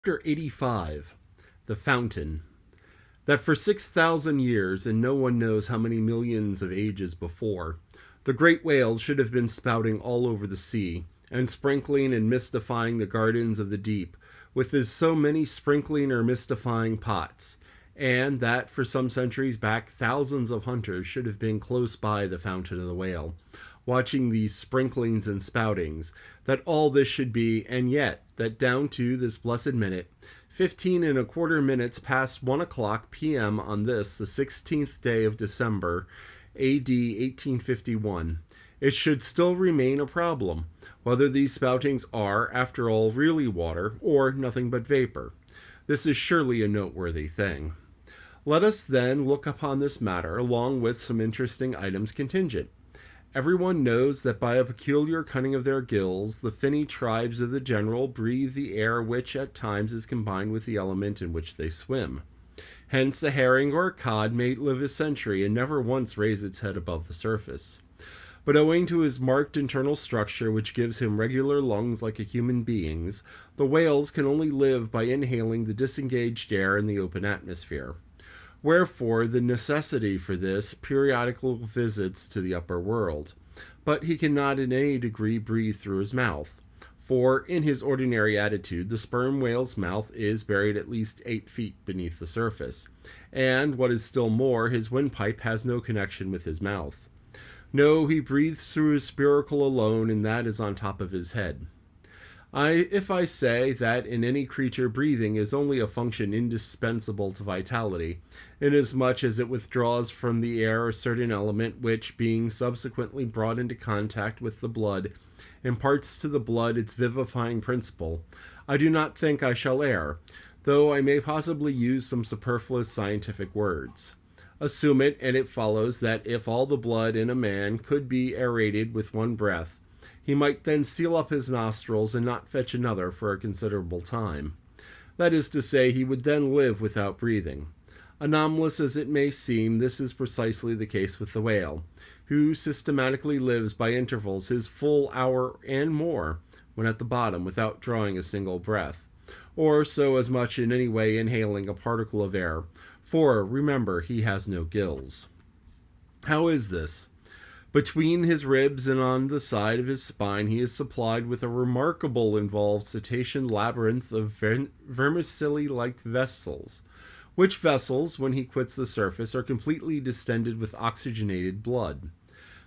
Chapter 85. The Fountain. That for 6,000 years, and no one knows how many millions of ages before, the great whale should have been spouting all over the sea, and sprinkling and mystifying the gardens of the deep with his so many sprinkling or mystifying pots, and that for some centuries back thousands of hunters should have been close by the fountain of the whale, watching these sprinklings and spoutings, that all this should be, and yet that down to this blessed minute, 15 1/4 minutes past 1 o'clock p.m. on this, the 16th day of December, A.D. 1851, it should still remain a problem whether these spoutings are, after all, really water or nothing but vapor. This is surely a noteworthy thing. Let us then look upon this matter along with some interesting items contingent. Everyone knows that by a peculiar cunning of their gills, the finny tribes of the general breathe the air which at times is combined with the element in which they swim. Hence a herring or a cod may live a century and never once raise its head above the surface. But owing to his marked internal structure, which gives him regular lungs like a human being's, the whales can only live by inhaling the disengaged air in the open atmosphere. Wherefore the necessity for this periodical visits to the upper world. But he cannot in any degree breathe through his mouth. For in his ordinary attitude, the sperm whale's mouth is buried at least 8 feet beneath the surface. And, what is still more, his windpipe has no connection with his mouth. No, he breathes through his spiracle alone, and that is on top of his head. If I say that in any creature breathing is only a function indispensable to vitality, inasmuch as it withdraws from the air a certain element which, being subsequently brought into contact with the blood, imparts to the blood its vivifying principle, I do not think I shall err, though I may possibly use some superfluous scientific words. Assume it, and it follows that if all the blood in a man could be aerated with one breath, he might then seal up his nostrils and not fetch another for a considerable time. That is to say, he would then live without breathing. Anomalous as it may seem, this is precisely the case with the whale, who systematically lives by intervals his full hour and more when at the bottom without drawing a single breath, or so as much in any way inhaling a particle of air, for, remember, he has no gills. How is this? Between his ribs and on the side of his spine he is supplied with a remarkable involved cetacean labyrinth of vermicelli-like vessels, which vessels, when he quits the surface, are completely distended with oxygenated blood,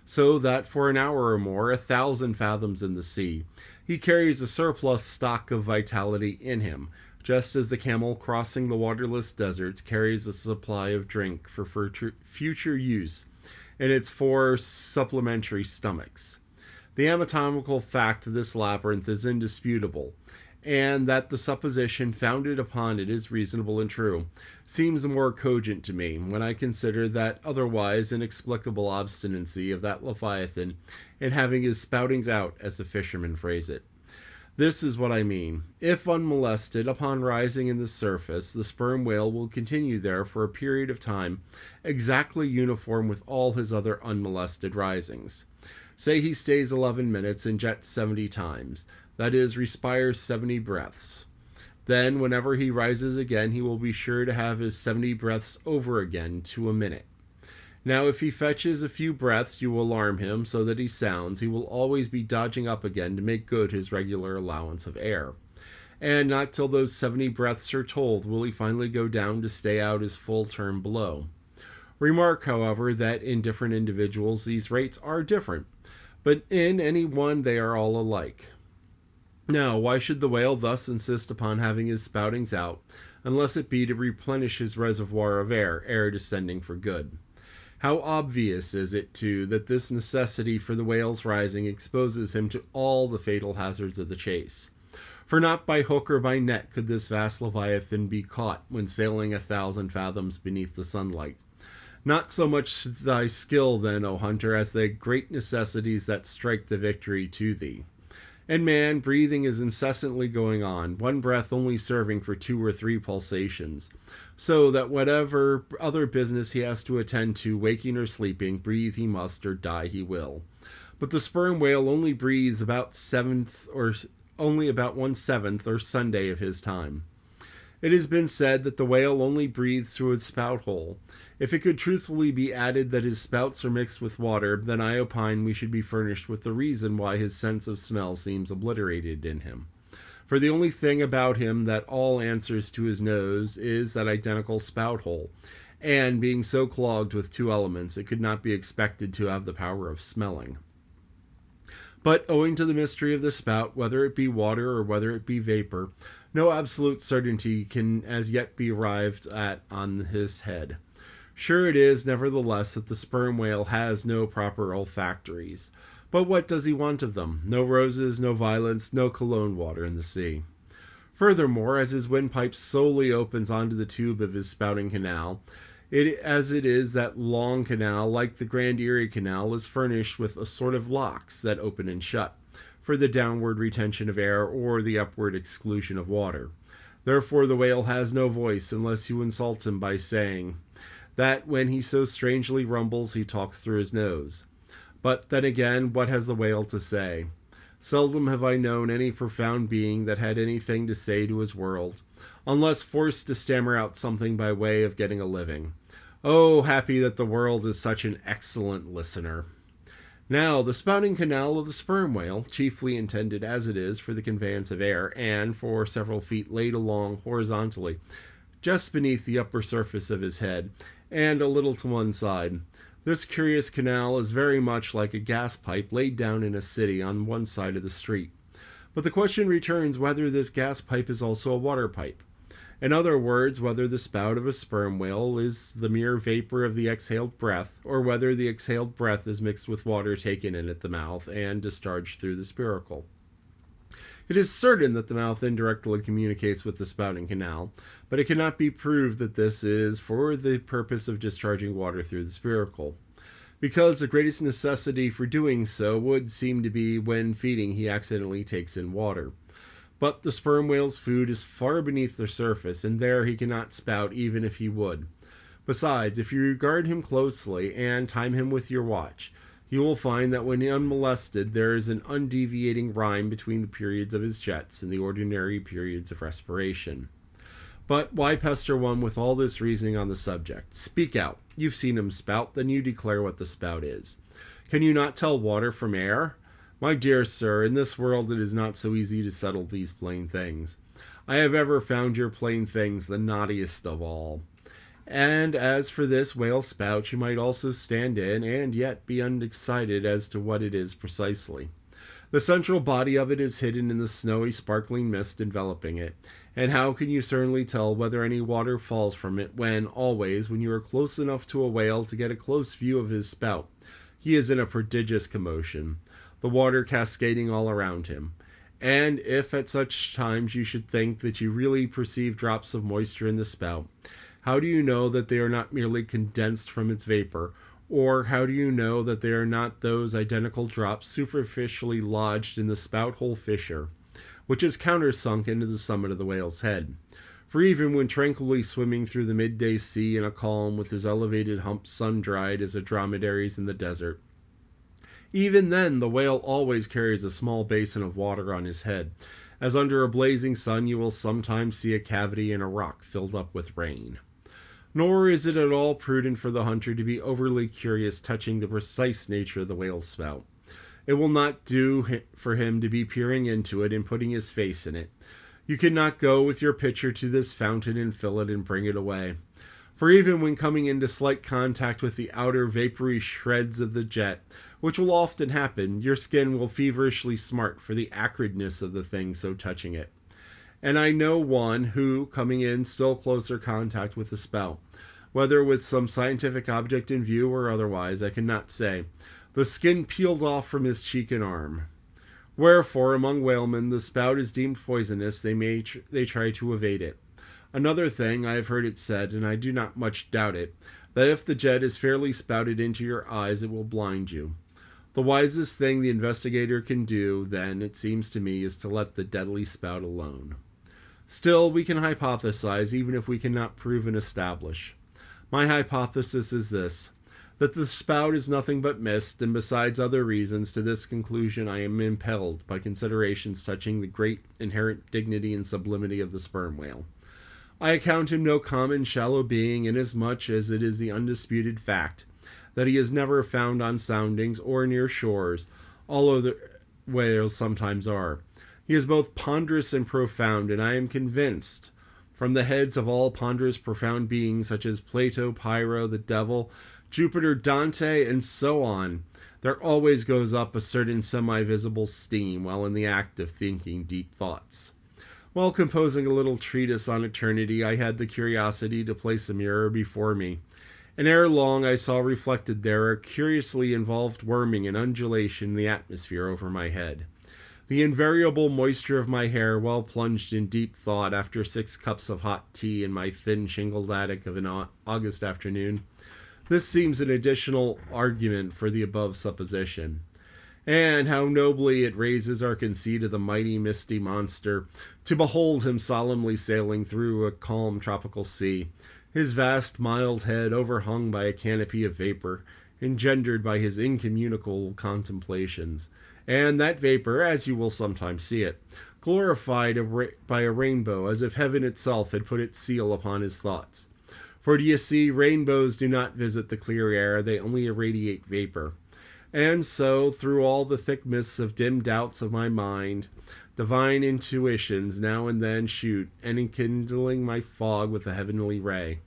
so that for an hour or more, 1,000 fathoms in the sea, he carries a surplus stock of vitality in him, just as the camel crossing the waterless deserts carries a supply of drink for future use in its 4 supplementary stomachs. The anatomical fact of this labyrinth is indisputable, and that the supposition founded upon it is reasonable and true, seems more cogent to me when I consider that otherwise inexplicable obstinacy of that Leviathan in having his spoutings out, as the fishermen phrase it. This is what I mean. If unmolested, upon rising in the surface, the sperm whale will continue there for a period of time exactly uniform with all his other unmolested risings. Say he stays 11 minutes and jets 70 times, that is, respires 70 breaths. Then, whenever he rises again, he will be sure to have his 70 breaths over again to a minute. Now, if he fetches a few breaths, you alarm him so that he sounds. He will always be dodging up again to make good his regular allowance of air. And not till those 70 breaths are told will he finally go down to stay out his full term below. Remark, however, that in different individuals these rates are different, but in any one they are all alike. Now, why should the whale thus insist upon having his spoutings out, unless it be to replenish his reservoir of air descending for good? How obvious is it, too, that this necessity for the whale's rising exposes him to all the fatal hazards of the chase. For not by hook or by net could this vast Leviathan be caught when sailing 1,000 fathoms beneath the sunlight. Not so much thy skill, then, O hunter, as the great necessities that strike the victory to thee. And man, breathing is incessantly going on, one breath only serving for 2 or 3 pulsations, so that whatever other business he has to attend to, waking or sleeping, breathe he must or die he will. But the sperm whale only breathes about 1/7 or Sunday of his time. It has been said that the whale only breathes through its spout hole. If it could truthfully be added that his spouts are mixed with water, then I opine we should be furnished with the reason why his sense of smell seems obliterated in him. For the only thing about him that all answers to his nose is that identical spout hole, and being so clogged with two elements, it could not be expected to have the power of smelling. But owing to the mystery of the spout, whether it be water or whether it be vapor, no absolute certainty can as yet be arrived at on his head. Sure it is, nevertheless, that the sperm whale has no proper olfactories. But what does he want of them? No roses, no violets, no cologne water in the sea. Furthermore, as his windpipe solely opens onto the tube of his spouting canal, as it is that long canal, like the Grand Erie Canal, is furnished with a sort of locks that open and shut, for the downward retention of air or the upward exclusion of water. Therefore the whale has no voice unless you insult him by saying that when he so strangely rumbles he talks through his nose. But then again, what has the whale to say? Seldom have I known any profound being that had anything to say to his world, unless forced to stammer out something by way of getting a living. Oh, happy that the world is such an excellent listener. Now, the spouting canal of the sperm whale, chiefly intended as it is for the conveyance of air, and for several feet laid along horizontally, just beneath the upper surface of his head, and a little to one side. This curious canal is very much like a gas pipe laid down in a city on one side of the street. But the question returns whether this gas pipe is also a water pipe. In other words, whether the spout of a sperm whale is the mere vapor of the exhaled breath, or whether the exhaled breath is mixed with water taken in at the mouth and discharged through the spiracle. It is certain that the mouth indirectly communicates with the spouting canal, but it cannot be proved that this is for the purpose of discharging water through the spiracle, because the greatest necessity for doing so would seem to be when feeding he accidentally takes in water. But the sperm whale's food is far beneath the surface, and there he cannot spout even if he would. Besides, if you regard him closely and time him with your watch, you will find that when unmolested there is an undeviating rhyme between the periods of his jets and the ordinary periods of respiration. But why pester one with all this reasoning on the subject? Speak out. You've seen him spout, then you declare what the spout is. Can you not tell water from air? My dear sir, in this world it is not so easy to settle these plain things. I have ever found your plain things the knottiest of all. And as for this whale spout, you might also stand in and yet be undecided as to what it is precisely. The central body of it is hidden in the snowy sparkling mist enveloping it, and how can you certainly tell whether any water falls from it when, always, when you are close enough to a whale to get a close view of his spout, he is in a prodigious commotion, the water cascading all around him. And if at such times you should think that you really perceive drops of moisture in the spout, how do you know that they are not merely condensed from its vapor, or how do you know that they are not those identical drops superficially lodged in the spout hole fissure, which is countersunk into the summit of the whale's head? For even when tranquilly swimming through the midday sea in a calm with his elevated humps sun-dried as a dromedary's in the desert, even then the whale always carries a small basin of water on his head, as under a blazing sun you will sometimes see a cavity in a rock filled up with rain. Nor is it at all prudent for the hunter to be overly curious touching the precise nature of the whale's spout. It will not do for him to be peering into it and putting his face in it. You cannot go with your pitcher to this fountain and fill it and bring it away. For even when coming into slight contact with the outer vapory shreds of the jet, which will often happen, your skin will feverishly smart for the acridness of the thing so touching it. And I know one who, coming in still closer contact with the spout, whether with some scientific object in view or otherwise, I cannot say, the skin peeled off from his cheek and arm. Wherefore, among whalemen, the spout is deemed poisonous, they try to evade it. Another thing, I have heard it said, and I do not much doubt it, that if the jet is fairly spouted into your eyes, it will blind you. The wisest thing the investigator can do, then, it seems to me, is to let the deadly spout alone. Still, we can hypothesize, even if we cannot prove and establish. My hypothesis is this, that the spout is nothing but mist, and besides other reasons, to this conclusion I am impelled by considerations touching the great inherent dignity and sublimity of the sperm whale. I account him no common shallow being, inasmuch as it is the undisputed fact that he is never found on soundings or near shores, although the whales sometimes are. He is both ponderous and profound, and I am convinced, from the heads of all ponderous profound beings such as Plato, Pyrrho, the devil, Jupiter, Dante, and so on, there always goes up a certain semi-visible steam while in the act of thinking deep thoughts. While composing a little treatise on eternity, I had the curiosity to place a mirror before me, and ere long I saw reflected there a curiously involved worming and undulation in the atmosphere over my head. The invariable moisture of my hair, while plunged in deep thought after 6 cups of hot tea in my thin shingled attic of an August afternoon. This seems an additional argument for the above supposition. And how nobly it raises our conceit of the mighty misty monster, to behold him solemnly sailing through a calm tropical sea, his vast mild head overhung by a canopy of vapor, engendered by his incommunicable contemplations, and that vapor, as you will sometimes see it, glorified by a rainbow, as if heaven itself had put its seal upon his thoughts. For do you see, rainbows do not visit the clear air, they only irradiate vapor. And so, through all the thick mists of dim doubts of my mind, divine intuitions now and then shoot, and enkindling my fog with a heavenly ray.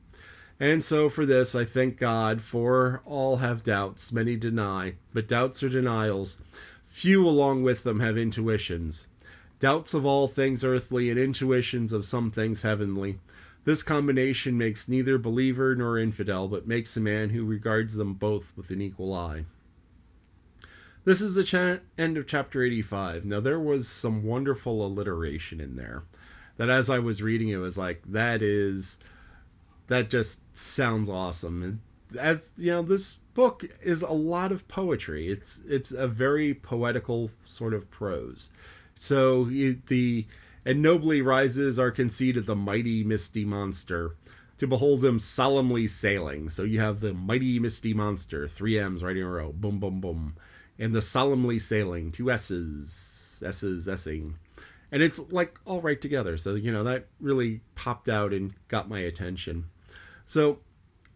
And so for this I thank God, for all have doubts, many deny, but doubts are denials. Few along with them have intuitions. Doubts of all things earthly, and intuitions of some things heavenly. This combination makes neither believer nor infidel, but makes a man who regards them both with an equal eye. This is the end of chapter 85. Now, there was some wonderful alliteration in there that as I was reading it was like, that just sounds awesome. And as you know, this book is a lot of poetry. It's a very poetical sort of prose. So and nobly rises our conceit of the mighty misty monster, to behold him solemnly sailing. So you have the mighty misty monster, 3 M's right in a row, boom, boom, boom. And the solemnly sailing, 2 S's, S'ing. And it's like all right together. So, that really popped out and got my attention. So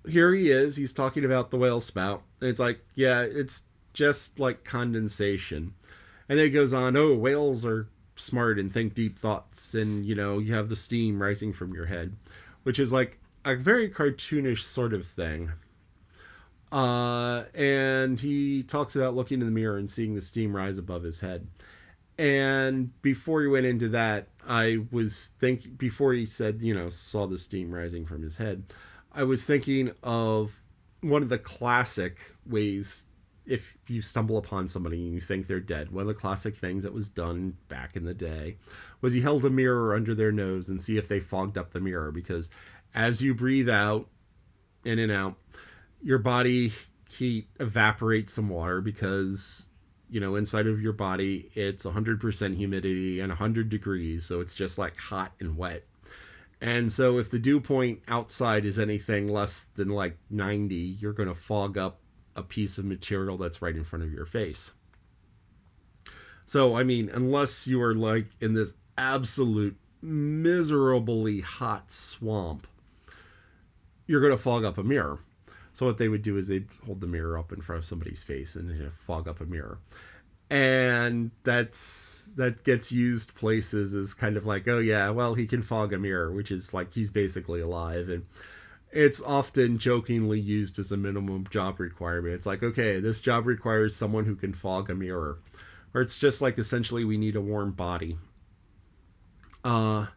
here he is. He's talking about the whale spout. And it's like, yeah, it's just like condensation. And then it goes on, oh, whales are smart and think deep thoughts. And, you have the steam rising from your head, which is like a very cartoonish sort of thing. And he talks about looking in the mirror and seeing the steam rise above his head. And before he went into that, I was thinking, before he said, saw the steam rising from his head, I was thinking of one of the classic ways, if you stumble upon somebody and you think they're dead, one of the classic things that was done back in the day was you held a mirror under their nose and see if they fogged up the mirror, because as you breathe out, in and out, your body heat evaporates some water, because inside of your body it's 100% humidity and 100 degrees, so it's just like hot and wet. And so if the dew point outside is anything less than like 90, you're going to fog up a piece of material that's right in front of your face. So I mean, unless you are like in this absolute miserably hot swamp, you're going to fog up a mirror. So what they would do is they'd hold the mirror up in front of somebody's face and fog up a mirror. And that gets used places as kind of like, oh yeah, well, he can fog a mirror, which is like he's basically alive. And it's often jokingly used as a minimum job requirement. It's like, okay, this job requires someone who can fog a mirror. Or it's just like, essentially, we need a warm body. The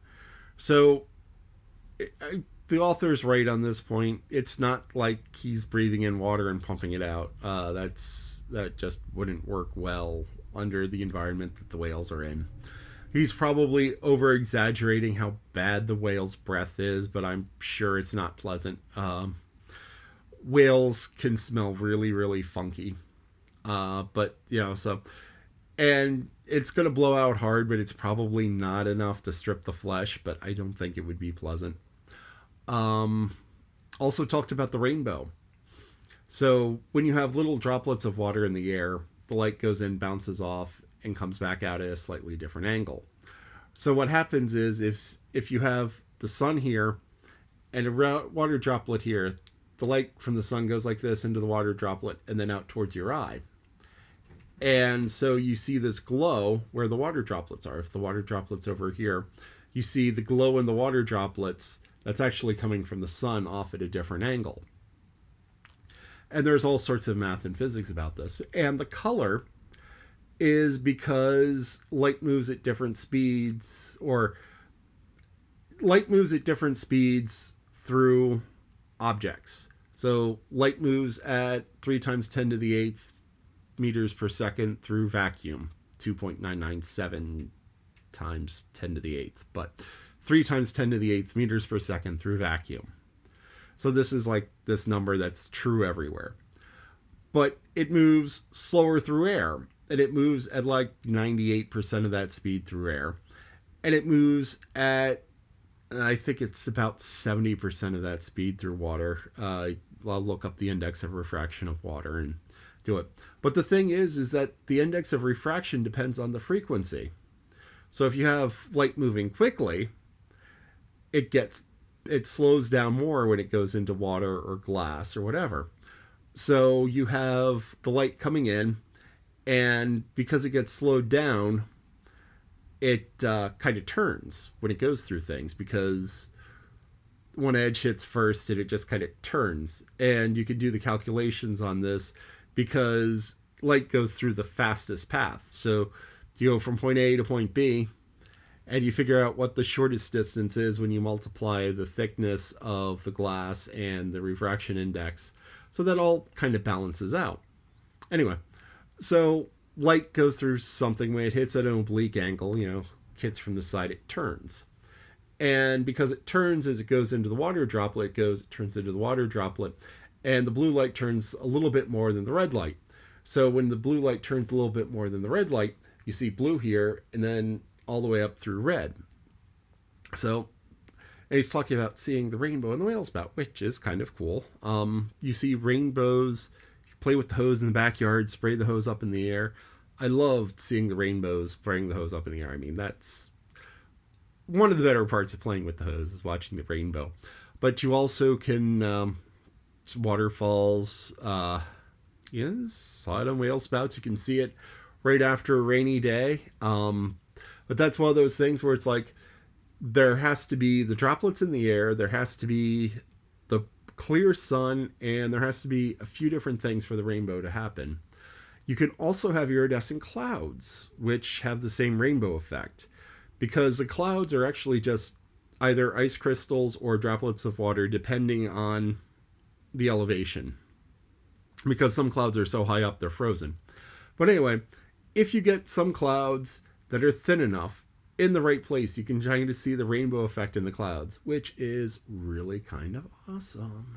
author's right on this point. It's not like he's breathing in water and pumping it out. That just wouldn't work well under the environment that the whales are in. He's probably over-exaggerating how bad the whale's breath is, but I'm sure it's not pleasant. Whales can smell really, really funky. And it's going to blow out hard, but it's probably not enough to strip the flesh, but I don't think it would be pleasant. Also talked about the rainbow. So when you have little droplets of water in the air, the light goes in, bounces off, and comes back out at a slightly different angle. So what happens is if you have the sun here and a water droplet here. The light from the sun goes like this into the water droplet and then out towards your eye. And so you see this glow where the water droplets are. If the water droplets over here, you see the glow in the water droplets that's actually coming from the sun off at a different angle. And there's all sorts of math and physics about this. And the color is because light moves at different speeds, or light moves at different speeds through objects. So light moves at 3 times 10 to the 8th meters per second through vacuum, 2.997 times 10 to the 8th, but 3 times 10 to the 8th meters per second through vacuum. So this is like this number that's true everywhere. But it moves slower through air, and it moves at like 98% of that speed through air. And it moves at, I think it's about 70% of that speed through water. I'll look up the index of refraction of water and do it. But the thing is that the index of refraction depends on the frequency. So if you have light moving quickly, it slows down more when it goes into water or glass or whatever. So you have the light coming in, and because it gets slowed down, it kind of turns when it goes through things, because one edge hits first and it just kind of turns. And you can do the calculations on this because light goes through the fastest path. So you go from point A to point B, and you figure out what the shortest distance is when you multiply the thickness of the glass and the refraction index. So that all kind of balances out. Anyway, so light goes through something. When it hits at an oblique angle, hits from the side, it turns. And because it turns as it goes into the water droplet, it turns into the water droplet, and the blue light turns a little bit more than the red light. So when the blue light turns a little bit more than the red light, you see blue here, and then all the way up through red. So, and he's talking about seeing the rainbow in the whale spout, which is kind of cool. You see rainbows, you play with the hose in the backyard, spray the hose up in the air. I loved seeing the rainbows, spraying the hose up in the air. I mean, that's one of the better parts of playing with the hose, is watching the rainbow. But you also can, waterfalls, saw it on whale spouts. You can see it right after a rainy day. But that's one of those things where it's like, there has to be the droplets in the air, there has to be the clear sun, and there has to be a few different things for the rainbow to happen. You can also have iridescent clouds, which have the same rainbow effect, because the clouds are actually just either ice crystals or droplets of water, depending on the elevation, because some clouds are so high up they're frozen. But anyway, if you get some clouds that are thin enough in the right place, you can kind of see the rainbow effect in the clouds, which is really kind of awesome.